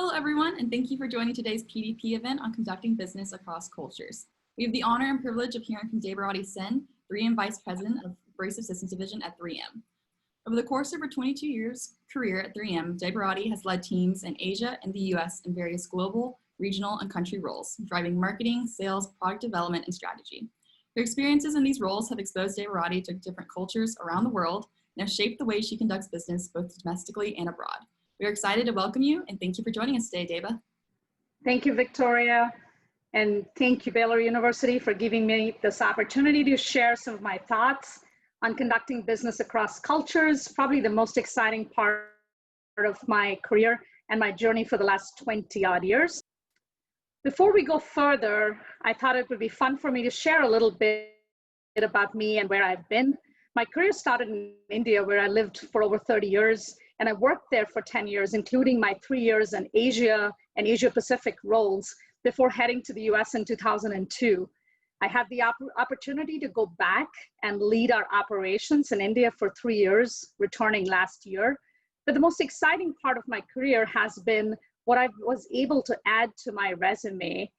Hello, everyone, and thank you for joining today's PDP event on conducting business across cultures. We have the honor and privilege of hearing from Debarati Sen, 3M Vice President of Abrasive Systems Division at 3M. Over the course of her 22 years career at 3M, Debarati has led teams in Asia and the US in various global, regional, and country roles, driving marketing, sales, product development, and strategy. Her experiences in these roles have exposed Debarati to different cultures around the world and have shaped the way she conducts business both domestically and abroad. We are excited to welcome you, and thank you for joining us today, Deba. Thank you, Victoria, and thank you, Baylor University, for giving me this opportunity to share some of my thoughts on conducting business across cultures, probably the most exciting part of my career and my journey for the last 20-odd years. Before we go further, I thought it would be fun for me to share a little bit about me and where I've been. My career started in India, where I lived for over 30 years, and I worked there for 10 years, including my 3 years in Asia and Asia Pacific roles before heading to the US in 2002. I had the opportunity to go back and lead our operations in India for 3 years, returning last year. But the most exciting part of my career has been what I was able to add to my resume.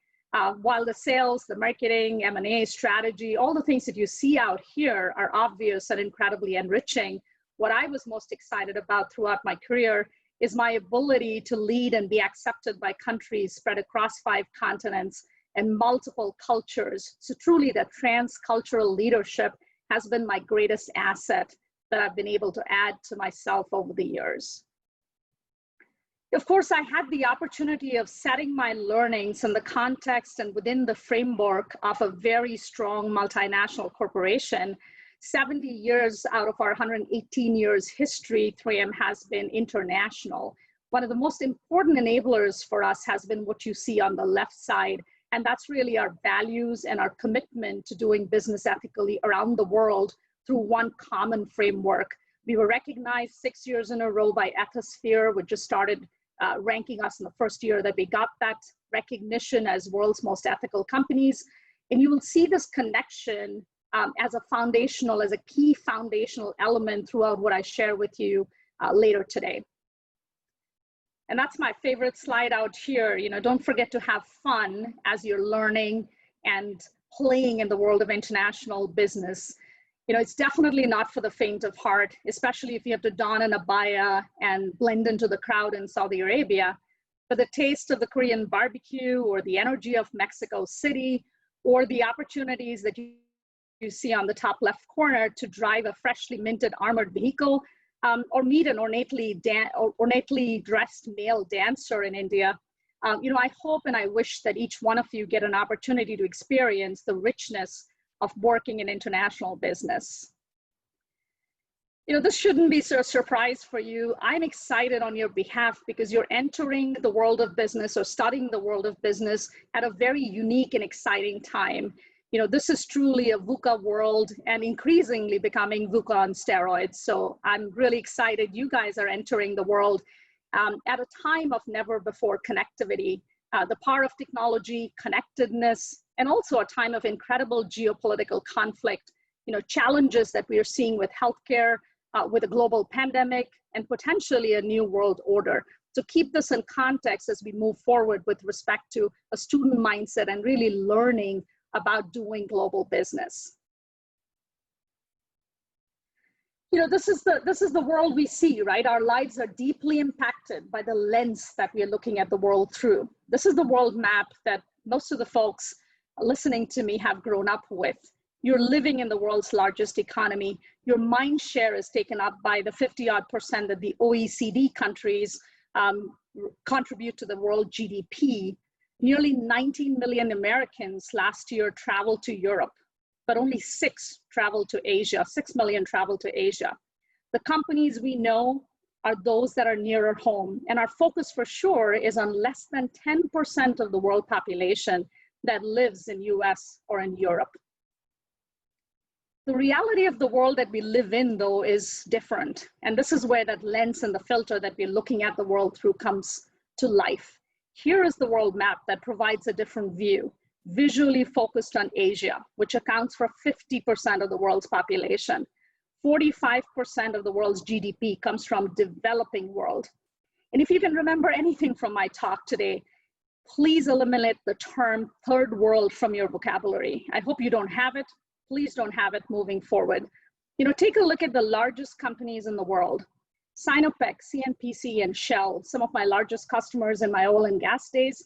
While the sales, the marketing, M&A strategy, all the things that you see out here are obvious and incredibly enriching, what I was most excited about throughout my career is my ability to lead and be accepted by countries spread across 5 continents and multiple cultures. So truly that transcultural leadership has been my greatest asset that I've been able to add to myself over the years. Of course, I had the opportunity of setting my learnings in the context and within the framework of a very strong multinational corporation. 70 years out of our 118 years history, 3M has been international. One of the most important enablers for us has been what you see on the left side, and that's really our values and our commitment to doing business ethically around the world through one common framework. We were recognized 6 years in a row by Ethisphere, which just started ranking us in the first year that we got that recognition as world's most ethical companies. And you will see this connection as a key foundational element throughout what I share with you later today. And that's my favorite slide out here. You know, don't forget to have fun as you're learning and playing in the world of international business. You know, it's definitely not for the faint of heart, especially if you have to don an abaya and blend into the crowd in Saudi Arabia. But the taste of the Korean barbecue or the energy of Mexico City or the opportunities that you see on the top left corner to drive a freshly minted armored vehicle or meet an ornately dressed male dancer in India. You know, I hope and I wish that each one of you get an opportunity to experience the richness of working in international business. You know, this shouldn't be a surprise for you. I'm excited on your behalf because you're entering the world of business or studying the world of business at a very unique and exciting time. You know, this is truly a VUCA world and increasingly becoming VUCA on steroids. So I'm really excited you guys are entering the world at a time of never before connectivity, the power of technology, connectedness, and also a time of incredible geopolitical conflict, you know, challenges that we are seeing with healthcare, with a global pandemic, and potentially a new world order. So keep this in context as we move forward with respect to a student mindset and really learning about doing global business. You know, this is the world we see, right? Our lives are deeply impacted by the lens that we are looking at the world through. This is the world map that most of the folks listening to me have grown up with. You're living in the world's largest economy. Your mind share is taken up by the 50-odd% that the OECD countries contribute to the world GDP. Nearly 19 million Americans last year traveled to Europe, but only 6 traveled to Asia, 6 million traveled to Asia. The companies we know are those that are nearer home, and our focus for sure is on less than 10% of the world population that lives in US or in Europe. The reality of the world that we live in, though, is different. And this is where that lens and the filter that we're looking at the world through comes to life. Here is the world map that provides a different view, visually focused on Asia, which accounts for 50% of the world's population. 45% of the world's GDP comes from developing world. And if you can remember anything from my talk today, please eliminate the term third world from your vocabulary. I hope you don't have it. Please don't have it moving forward. You know, take a look at the largest companies in the world. Sinopec, CNPC, and Shell, some of my largest customers in my oil and gas days.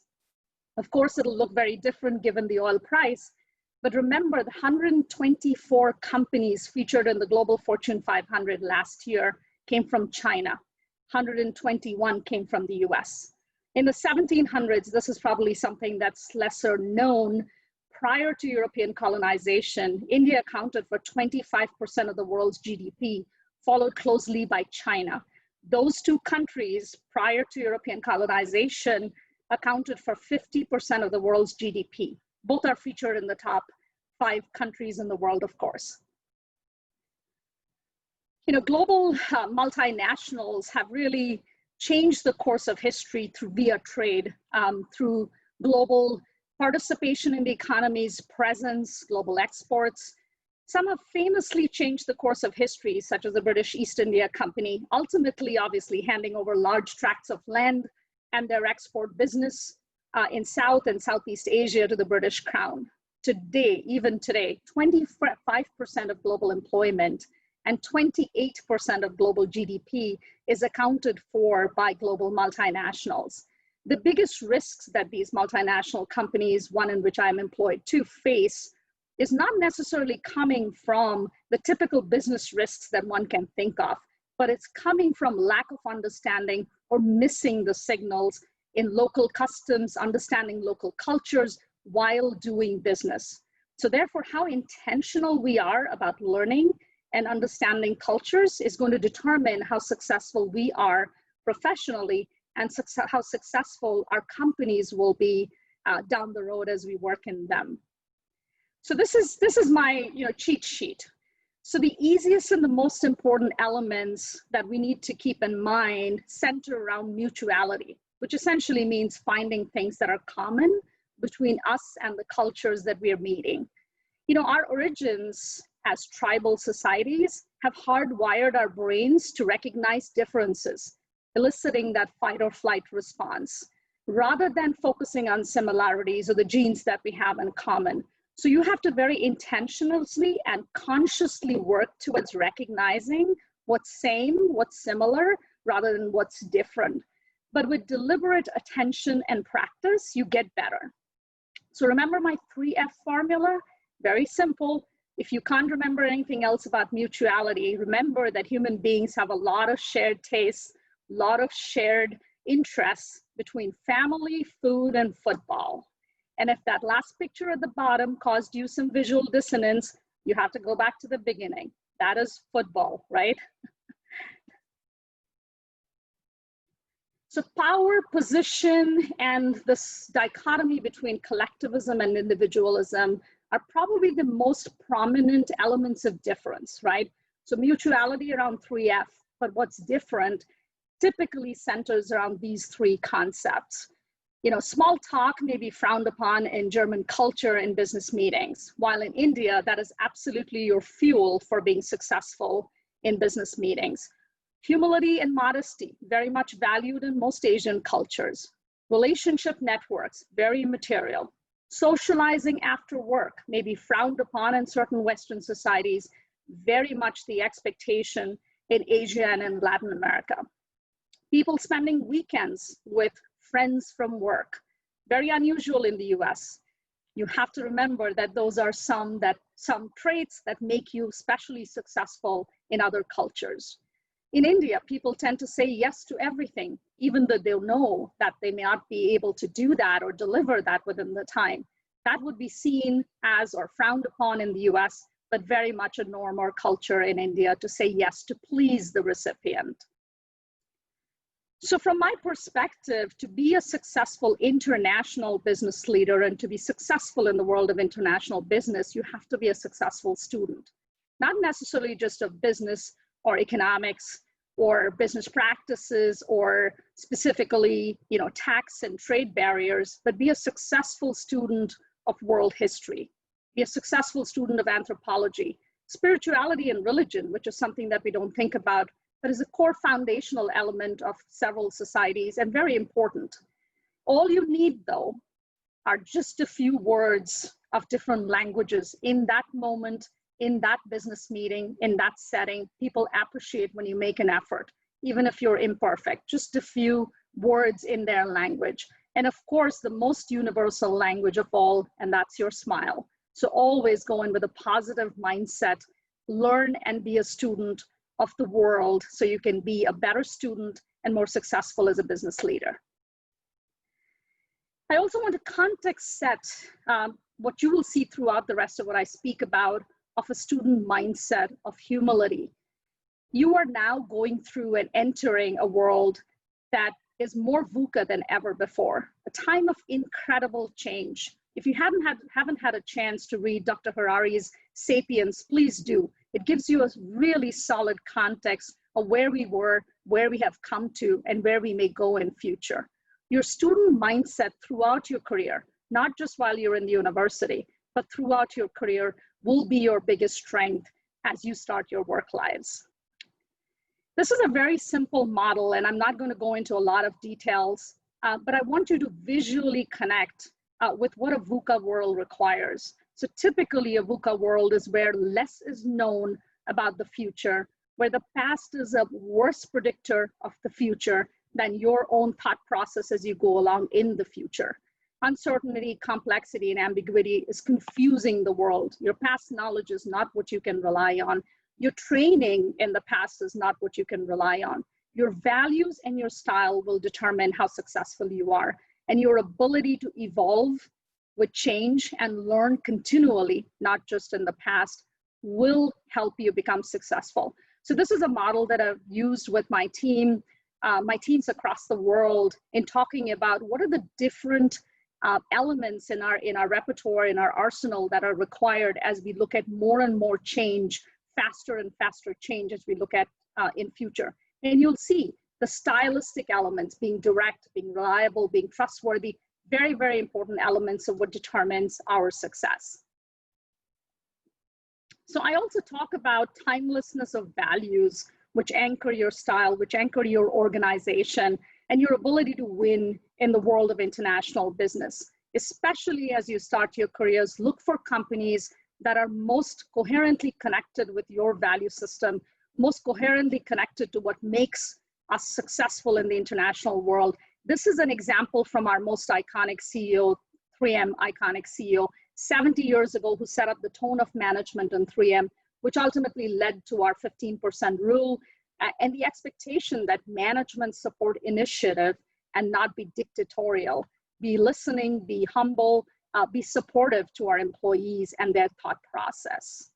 Of course, it'll look very different given the oil price, but remember the 124 companies featured in the Global Fortune 500 last year came from China. 121 came from the US. In the 1700s, this is probably something that's lesser known. Prior to European colonization, India accounted for 25% of the world's GDP, followed closely by China. Those two countries, prior to European colonization, accounted for 50% of the world's GDP. Both are featured in the top 5 countries in the world, of course. You know, global multinationals have really changed the course of history via trade, through global participation in the economy's presence, global exports. Some have famously changed the course of history, such as the British East India Company, ultimately, obviously, handing over large tracts of land and their export business in South and Southeast Asia to the British Crown. Today, even today, 25% of global employment and 28% of global GDP is accounted for by global multinationals. The biggest risks that these multinational companies, one in which I'm employed to, face is not necessarily coming from the typical business risks that one can think of, but it's coming from lack of understanding or missing the signals in local customs, understanding local cultures while doing business. So therefore, how intentional we are about learning and understanding cultures is going to determine how successful we are professionally and how successful our companies will be down the road as we work in them. So this is my cheat sheet. So the easiest and the most important elements that we need to keep in mind center around mutuality, which essentially means finding things that are common between us and the cultures that we are meeting. You know, our origins as tribal societies have hardwired our brains to recognize differences, eliciting that fight or flight response, rather than focusing on similarities or the genes that we have in common. So you have to very intentionally and consciously work towards recognizing what's same, what's similar, rather than what's different. But with deliberate attention and practice, you get better. So remember my 3F formula? Very simple. If you can't remember anything else about mutuality, remember that human beings have a lot of shared tastes, a lot of shared interests between family, food, and football. And if that last picture at the bottom caused you some visual dissonance, you have to go back to the beginning. That is football, right? So power, position, and this dichotomy between collectivism and individualism are probably the most prominent elements of difference, right? So mutuality around 3F, but what's different typically centers around these 3 concepts. You know, small talk may be frowned upon in German culture in business meetings, while in India, that is absolutely your fuel for being successful in business meetings. Humility and modesty, very much valued in most Asian cultures. Relationship networks, very material. Socializing after work may be frowned upon in certain Western societies, very much the expectation in Asia and in Latin America. People spending weekends with friends from work, very unusual in the US. You have to remember that those are some traits that make you especially successful in other cultures. In India, people tend to say yes to everything, even though they know that they may not be able to do that or deliver that within the time. That would be seen as or frowned upon in the US, but very much a norm or culture in India to say yes to please the recipient. So from my perspective, to be a successful international business leader and to be successful in the world of international business, you have to be a successful student, not necessarily just of business or economics or business practices or specifically, tax and trade barriers, but be a successful student of world history, be a successful student of anthropology, spirituality and religion, which is something that we don't think about but is a core foundational element of several societies and very important. All you need, though, are just a few words of different languages in that moment, in that business meeting, in that setting. People appreciate when you make an effort, even if you're imperfect, just a few words in their language. And of course, the most universal language of all, and that's your smile. So always go in with a positive mindset, learn and be a student of the world so you can be a better student and more successful as a business leader. I also want to context set what you will see throughout the rest of what I speak about of a student mindset of humility. You are now going through and entering a world that is more VUCA than ever before, a time of incredible change. If you haven't had a chance to read Dr. Harari's Sapiens, please do. It gives you a really solid context of where we were, where we have come to, and where we may go in future. Your student mindset throughout your career, not just while you're in the university, but throughout your career, will be your biggest strength as you start your work lives. This is a very simple model, and I'm not going to go into a lot of details, but I want you to visually connect with what a VUCA world requires. So typically a VUCA world is where less is known about the future, where the past is a worse predictor of the future than your own thought process as you go along in the future. Uncertainty, complexity, and ambiguity is confusing the world. Your past knowledge is not what you can rely on. Your training in the past is not what you can rely on. Your values and your style will determine how successful you are. And your ability to evolve with change and learn continually, not just in the past, will help you become successful. So this is a model that I've used with my team, my teams across the world, in talking about what are the different elements in our repertoire, in our arsenal that are required as we look at more and more change, faster and faster change as we look at in future. And you'll see the stylistic elements, being direct, being reliable, being trustworthy, very, very important elements of what determines our success. So I also talk about timelessness of values, which anchor your style, which anchor your organization, and your ability to win in the world of international business. Especially as you start your careers, look for companies that are most coherently connected with your value system, most coherently connected to what makes us successful in the international world. This is an example from our most iconic CEO, 3M iconic CEO, 70 years ago, who set up the tone of management in 3M, which ultimately led to our 15% rule and the expectation that management support initiative and not be dictatorial, be listening, be humble, be supportive to our employees and their thought process.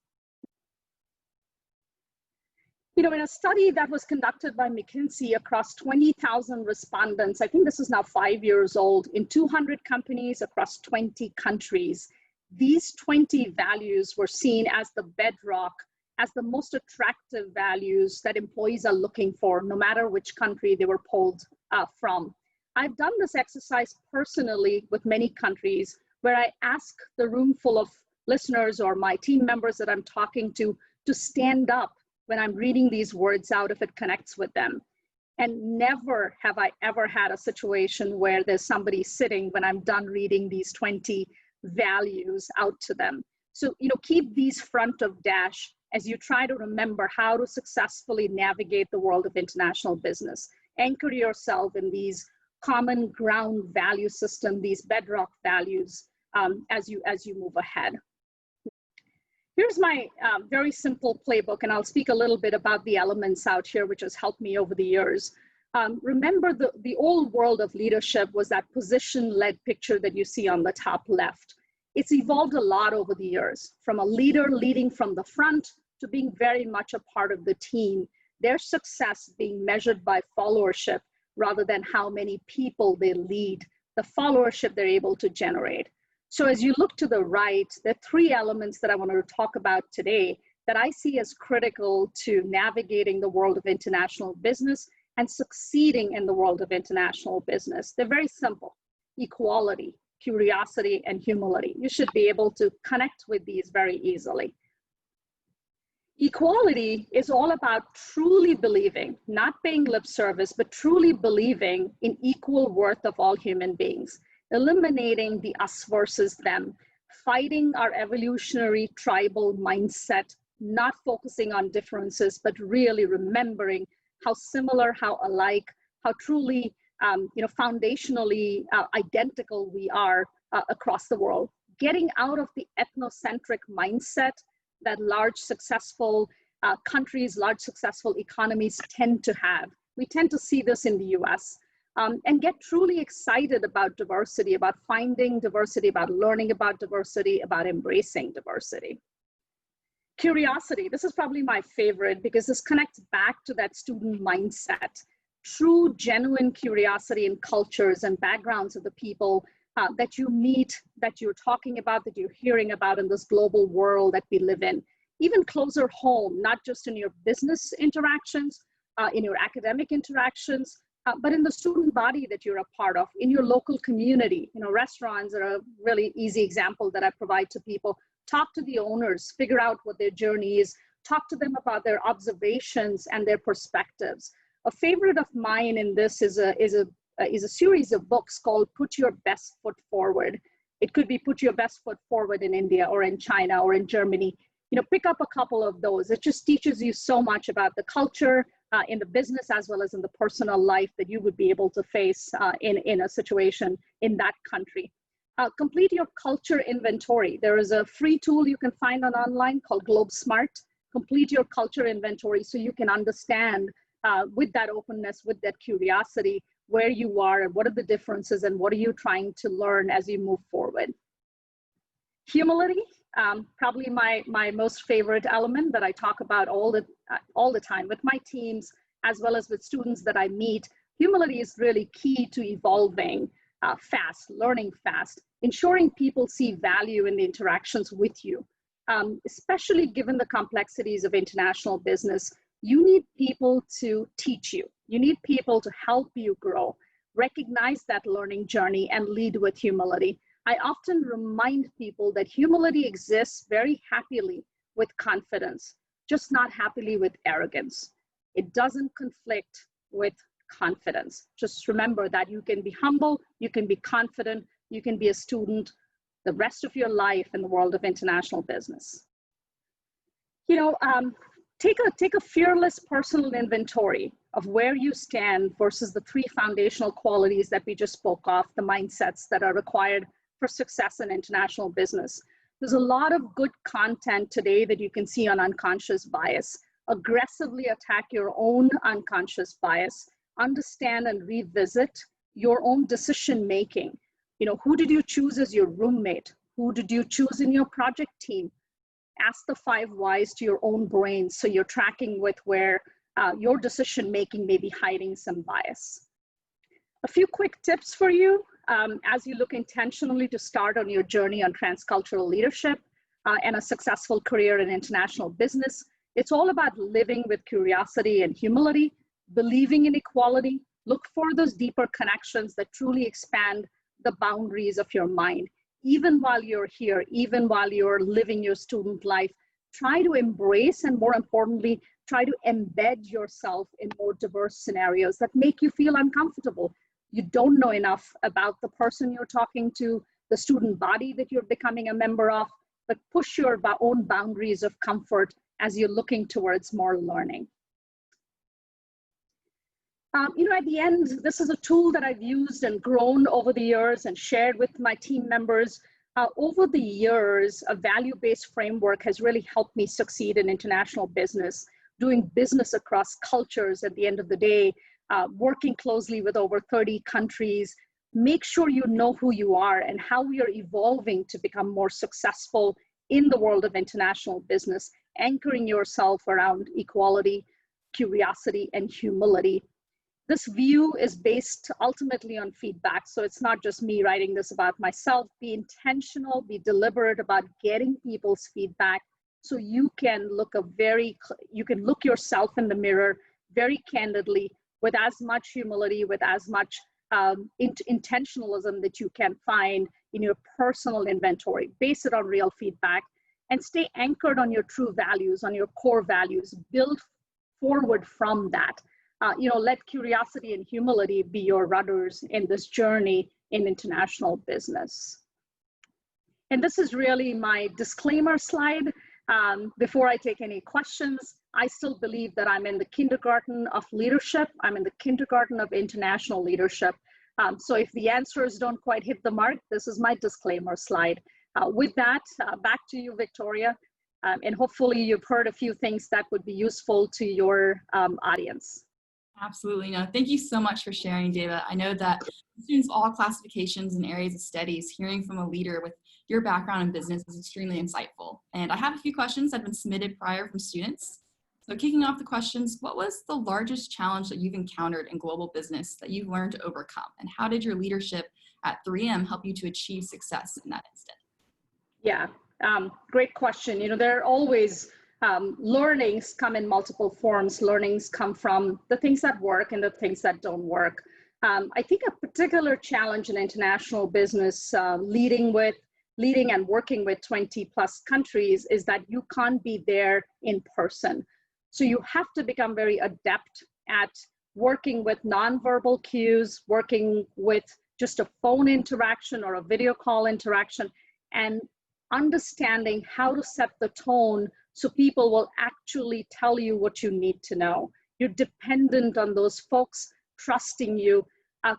You know, in a study that was conducted by McKinsey across 20,000 respondents, I think this is now 5 years old, in 200 companies across 20 countries, these 20 values were seen as the bedrock, as the most attractive values that employees are looking for, no matter which country they were polled from. I've done this exercise personally with many countries, where I ask the room full of listeners or my team members that I'm talking to stand up when I'm reading these words out if it connects with them. And never have I ever had a situation where there's somebody sitting when I'm done reading these 20 values out to them. So, you know, keep these front of dash as you try to remember how to successfully navigate the world of international business. Anchor yourself in these common ground value system, these bedrock values as you move ahead. Here's my very simple playbook, and I'll speak a little bit about the elements out here, which has helped me over the years. Remember, the old world of leadership was that position-led picture that you see on the top left. It's evolved a lot over the years, from a leader leading from the front to being very much a part of the team, their success being measured by followership rather than how many people they lead, the followership they're able to generate. So as you look to the right, there are 3 elements that I want to talk about today that I see as critical to navigating the world of international business and succeeding in the world of international business. They're very simple: equality, curiosity, and humility. You should be able to connect with these very easily. Equality is all about truly believing, not paying lip service, but truly believing in equal worth of all human beings, eliminating the us versus them, fighting our evolutionary tribal mindset, not focusing on differences, but really remembering how similar, how alike, how truly foundationally identical we are across the world. Getting out of the ethnocentric mindset that large successful countries, large successful economies tend to have. We tend to see this in the US. And get truly excited about diversity, about finding diversity, about learning about diversity, about embracing diversity. Curiosity, this is probably my favorite because this connects back to that student mindset. True, genuine curiosity in cultures and backgrounds of the people that you meet, that you're talking about, that you're hearing about in this global world that we live in. Even closer home, not just in your business interactions, in your academic interactions, but in the student body that you're a part of, in your local community. Restaurants are a really easy example that I provide to people. Talk to the owners, figure out what their journey is, talk to them about their observations and their perspectives. A favorite of mine in this is a series of books called Put Your Best Foot Forward. It could be Put Your Best Foot Forward in India or in China or in Germany. Pick up a couple of those. It just teaches you so much about the culture in the business as well as in the personal life that you would be able to face in a situation in that country. Complete your culture inventory. There is a free tool you can find online called Globe Smart. Complete your culture inventory so you can understand with that openness, with that curiosity, where you are and what are the differences and what are you trying to learn as you move forward. Humility, probably my most favorite element that I talk about all the time with my teams as well as with students that I meet. Humility is really key to evolving fast, learning fast, ensuring people see value in the interactions with you. Especially given the complexities of international business, you need people to teach you. You need people to help you grow, recognize that learning journey and lead with humility. I often remind people that humility exists very happily with confidence, just not happily with arrogance. It doesn't conflict with confidence. Just remember that you can be humble, you can be confident, you can be a student the rest of your life in the world of international business. Take a fearless personal inventory of where you stand versus the 3 foundational qualities that we just spoke of, the mindsets that are required for success in international business. There's a lot of good content today that you can see on unconscious bias. Aggressively attack your own unconscious bias, understand and revisit your own decision making. Who did you choose as your roommate? Who did you choose in your project team? Ask the 5 whys to your own brain so you're tracking with where your decision making may be hiding some bias. A few quick tips for you as you look intentionally to start on your journey on transcultural leadership and a successful career in international business. It's all about living with curiosity and humility, believing in equality. Look for those deeper connections that truly expand the boundaries of your mind. Even while you're here, even while you're living your student life, try to embrace and, more importantly, try to embed yourself in more diverse scenarios that make you feel uncomfortable. You don't know enough about the person you're talking to, the student body that you're becoming a member of, but push your own boundaries of comfort as you're looking towards more learning. At the end, this is a tool that I've used and grown over the years and shared with my team members. Over the years, a value-based framework has really helped me succeed in international business, doing business across cultures at the end of the day, working closely with over 30 countries. Make sure you know who you are and how we are evolving to become more successful in the world of international business, anchoring yourself around equality, curiosity, and humility. This view is based ultimately on feedback. So it's not just me writing this about myself. Be intentional, be deliberate about getting people's feedback so you can look yourself in the mirror very candidly with as much humility, with as much intentionalism that you can find in your personal inventory. Base it on real feedback and stay anchored on your true values, on your core values. Build forward from that. Let curiosity and humility be your rudders in this journey in international business. And this is really my disclaimer slide. Before I take any questions, I still believe that I'm in the kindergarten of leadership. I'm in the kindergarten of international leadership. So if the answers don't quite hit the mark, this is my disclaimer slide. With that, back to you, Victoria. And hopefully you've heard a few things that would be useful to your audience. Absolutely. No, thank you so much for sharing, Deva. I know that students of all classifications and areas of studies, hearing from a leader with your background in business is extremely insightful. And I have a few questions that have been submitted prior from students. So kicking off the questions, what was the largest challenge that you've encountered in global business that you've learned to overcome? And how did your leadership at 3M help you to achieve success in that instant? Yeah, great question. There are always learnings come in multiple forms. Learnings come from the things that work and the things that don't work. I think a particular challenge in international business, leading and working with 20 plus countries, is that you can't be there in person. So you have to become very adept at working with nonverbal cues, working with just a phone interaction or a video call interaction, and understanding how to set the tone so people will actually tell you what you need to know. You're dependent on those folks trusting you.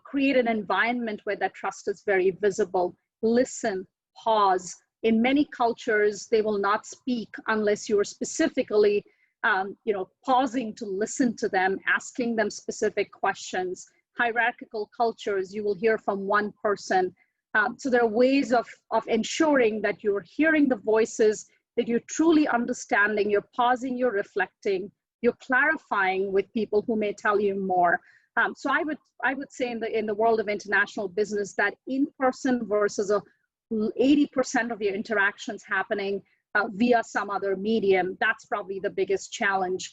Create an environment where that trust is very visible. Listen, pause. In many cultures, they will not speak unless you are specifically pausing to listen to them, asking them specific questions. Hierarchical cultures, you will hear from one person. So there are ways of ensuring that you're hearing the voices, that you're truly understanding, you're pausing, you're reflecting, you're clarifying with people who may tell you more. So I would say in the world of international business, that in-person versus 80% of your interactions happening via some other medium, that's probably the biggest challenge.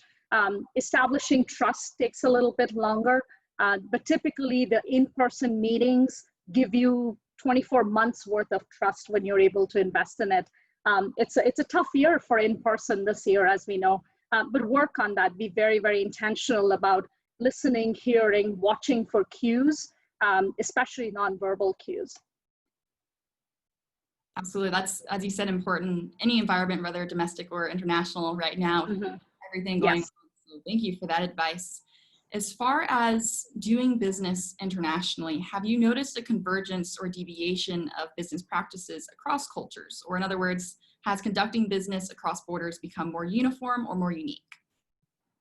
Establishing trust takes a little bit longer, but typically the in-person meetings give you 24 months worth of trust when you're able to invest in it. It's a tough year for in-person this year, as we know, but work on that. Be very, very intentional about listening, hearing, watching for cues, especially nonverbal cues. Absolutely. That's, as you said, important. Any environment, whether domestic or international right now, everything going on. So thank you for that advice. As far as doing business internationally, have you noticed a convergence or deviation of business practices across cultures? Or in other words, has conducting business across borders become more uniform or more unique?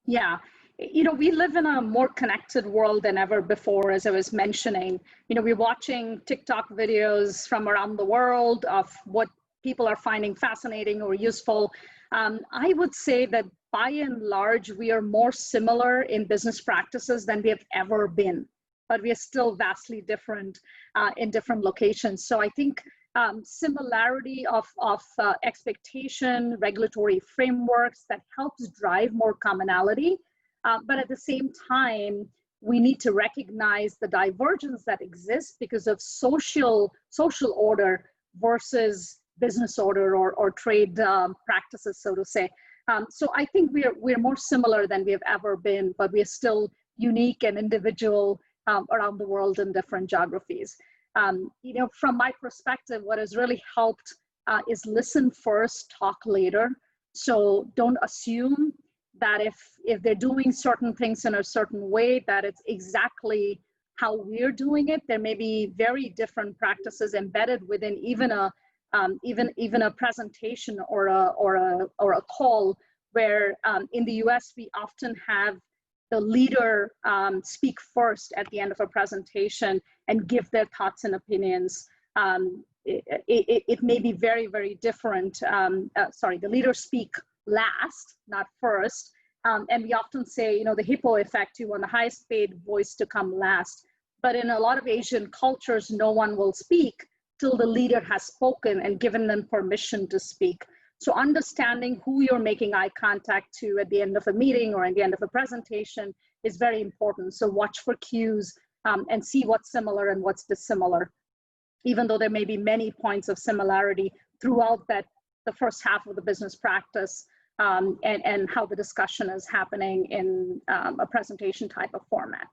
Yeah, we live in a more connected world than ever before, as I was mentioning. We're watching TikTok videos from around the world of what people are finding fascinating or useful. I would say that by and large, we are more similar in business practices than we have ever been, but we are still vastly different in different locations. So I think similarity of expectation, regulatory frameworks that helps drive more commonality. But at the same time, we need to recognize the divergence that exists because of social order versus business order or trade practices, so to say. So I think we're more similar than we have ever been, but we are still unique and individual around the world in different geographies. From my perspective, what has really helped is listen first, talk later. So don't assume that if they're doing certain things in a certain way, that it's exactly how we're doing it. There may be very different practices embedded within even a presentation or a call, where in the US we often have the leader speak first at the end of a presentation and give their thoughts and opinions. It may be very, very different. The leader speak last, not first. And we often say, the hippo effect, you want the highest paid voice to come last. But in a lot of Asian cultures, no one will speak till the leader has spoken and given them permission to speak. So understanding who you're making eye contact to at the end of a meeting or at the end of a presentation is very important. So watch for cues and see what's similar and what's dissimilar, even though there may be many points of similarity throughout the the first half of the business practice and how the discussion is happening in a presentation type of format.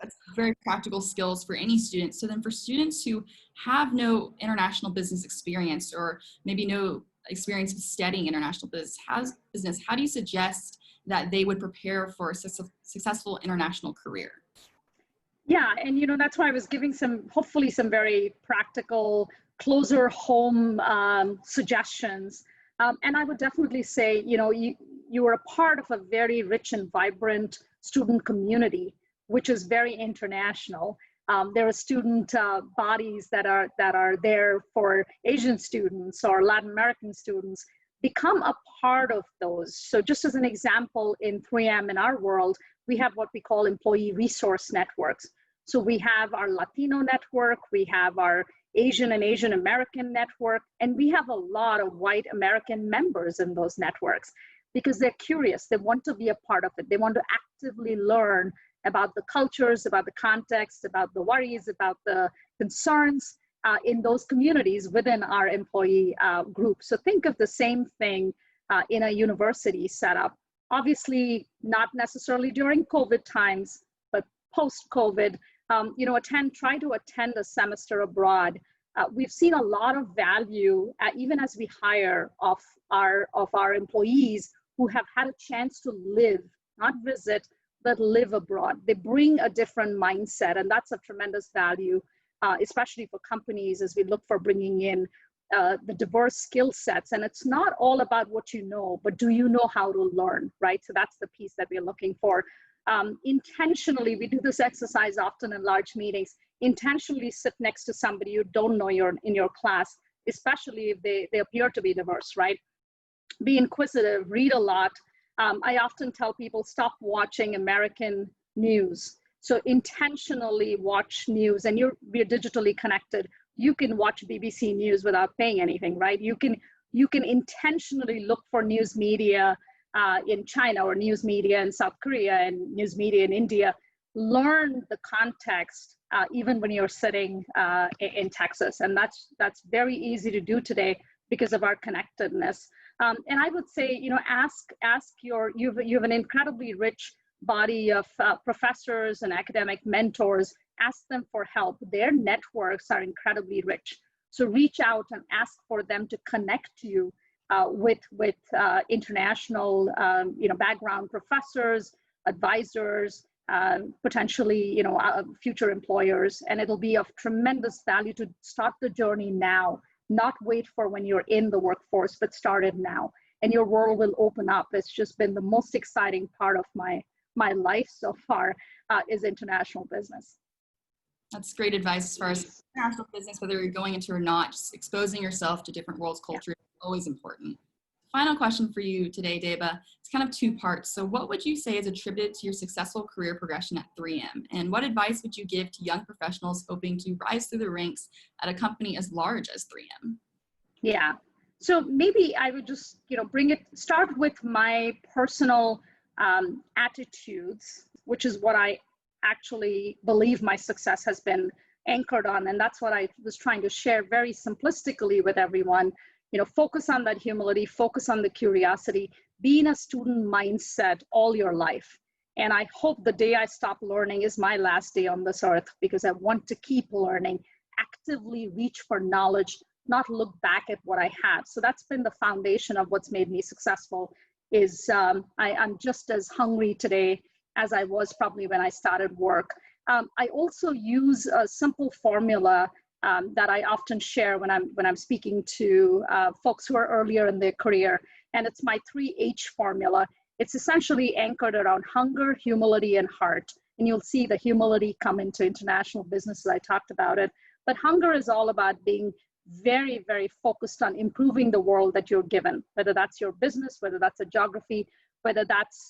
That's very practical skills for any student. So then for students who have no international business experience or maybe no experience of studying international business, how do you suggest that they would prepare for a successful international career? Yeah, and that's why I was giving hopefully some very practical, closer home suggestions. And I would definitely say, you are a part of a very rich and vibrant student community, which is very international. There are student bodies that are there for Asian students or Latin American students. Become a part of those. So just as an example, in 3M in our world, we have what we call employee resource networks. So we have our Latino network, we have our Asian and Asian American network, and we have a lot of white American members in those networks because they're curious, they want to be a part of it, they want to actively learn about the cultures, about the context, about the worries, about the concerns in those communities within our employee group. So think of the same thing in a university setup. Obviously, not necessarily during COVID times, but post-COVID, try to attend a semester abroad. We've seen a lot of value, even as we hire of our employees who have had a chance to live, not visit, but live abroad. They bring a different mindset, and that's of tremendous value, especially for companies as we look for bringing in the diverse skill sets. And it's not all about what you know, but do you know how to learn, right? So that's the piece that we're looking for. Intentionally, we do this exercise often in large meetings, intentionally sit next to somebody you don't know in your class, especially if they appear to be diverse, right? Be inquisitive, read a lot. I often tell people, stop watching American news. So intentionally watch news, and we're digitally connected. You can watch BBC News without paying anything, right? You can intentionally look for news media in China or news media in South Korea and news media in India. Learn the context even when you're sitting in Texas, and that's very easy to do today because of our connectedness. And I would say, you have an incredibly rich body of professors and academic mentors. Ask them for help. Their networks are incredibly rich. So reach out and ask for them to connect you with international, background professors, advisors, potentially, future employers, and it'll be of tremendous value to start the journey now. Not wait for when you're in the workforce, but start it now, and your world will open up. It's just been the most exciting part of my life so far is international business. That's great advice as far as international business, whether you're going into or not. Just exposing yourself to different worlds, culture is always important. Final question for you today, Deba. It's kind of two parts. So what would you say is attributed to your successful career progression at 3M? And what advice would you give to young professionals hoping to rise through the ranks at a company as large as 3M? Yeah. So maybe I would just, start with my personal attitudes, which is what I actually believe my success has been anchored on. And that's what I was trying to share very simplistically with everyone. Focus on that humility, focus on the curiosity, be in a student mindset all your life. And I hope the day I stop learning is my last day on this earth, because I want to keep learning, actively reach for knowledge, not look back at what I have. So that's been the foundation of what's made me successful. Is I'm just as hungry today as I was probably when I started work. I also use a simple formula that I often share when I'm speaking to folks who are earlier in their career, and it's my 3H formula. It's essentially anchored around hunger, humility, and heart. And you'll see the humility come into international business as I talked about it. But hunger is all about being very, very focused on improving the world that you're given, whether that's your business, whether that's a geography, whether that's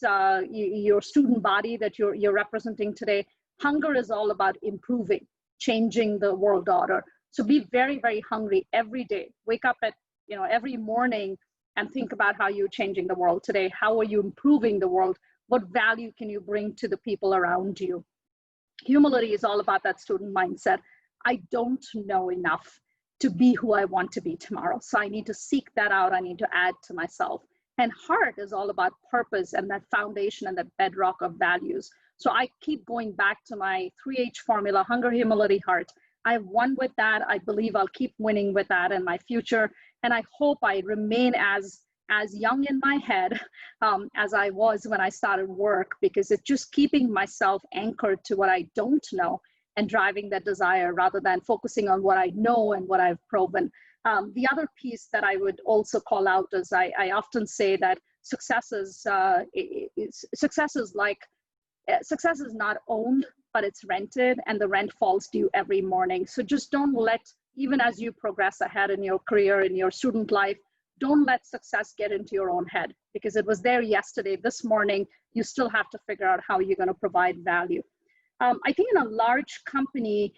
your student body that you're representing today. Hunger is all about improving, changing the world order. So be very, very hungry every day. Wake up at, every morning and think about how you're changing the world today. How are you improving the world? What value can you bring to the people around you? Humility is all about that student mindset. I don't know enough to be who I want to be tomorrow. So I need to seek that out. I need to add to myself. And heart is all about purpose and that foundation and that bedrock of values. So I keep going back to my 3H formula: hunger, humility, heart. I've won with that. I believe I'll keep winning with that in my future. And I hope I remain as young in my head as I was when I started work, because it's just keeping myself anchored to what I don't know and driving that desire rather than focusing on what I know and what I've proven. The other piece that I would also call out is I often say that success is not owned, but it's rented, and the rent falls due every morning. So just don't let, even as you progress ahead in your career, in your student life, don't let success get into your own head, because it was there yesterday. This morning, you still have to figure out how you're going to provide value. I think in a large company,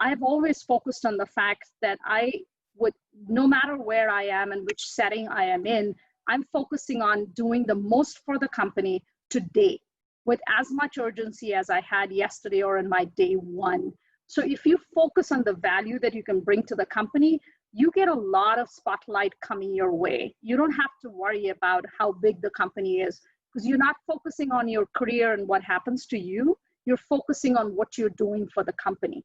I've always focused on the fact that I would, no matter where I am and which setting I am in, I'm focusing on doing the most for the company today with as much urgency as I had yesterday or in my day one. So if you focus on the value that you can bring to the company, you get a lot of spotlight coming your way. You don't have to worry about how big the company is, because you're not focusing on your career and what happens to you. You're focusing on what you're doing for the company.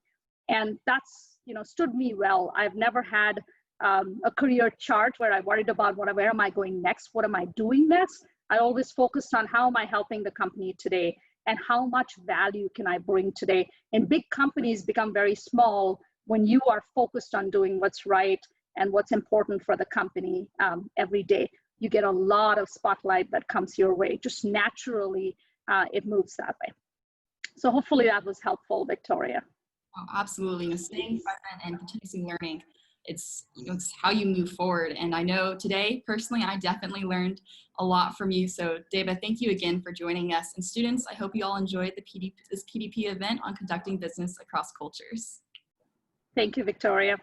And that's, stood me well. I've never had a career chart where I worried about where am I going next? What am I doing next? I always focused on how am I helping the company today and how much value can I bring today? And big companies become very small when you are focused on doing what's right and what's important for the company every day. You get a lot of spotlight that comes your way. Just naturally, it moves that way. So hopefully that was helpful, Victoria. Oh, absolutely. Staying present and continuously learning. It's how you move forward. And I know today, personally, I definitely learned a lot from you. So Deba, thank you again for joining us. And students, I hope you all enjoyed this PDP event on conducting business across cultures. Thank you, Victoria.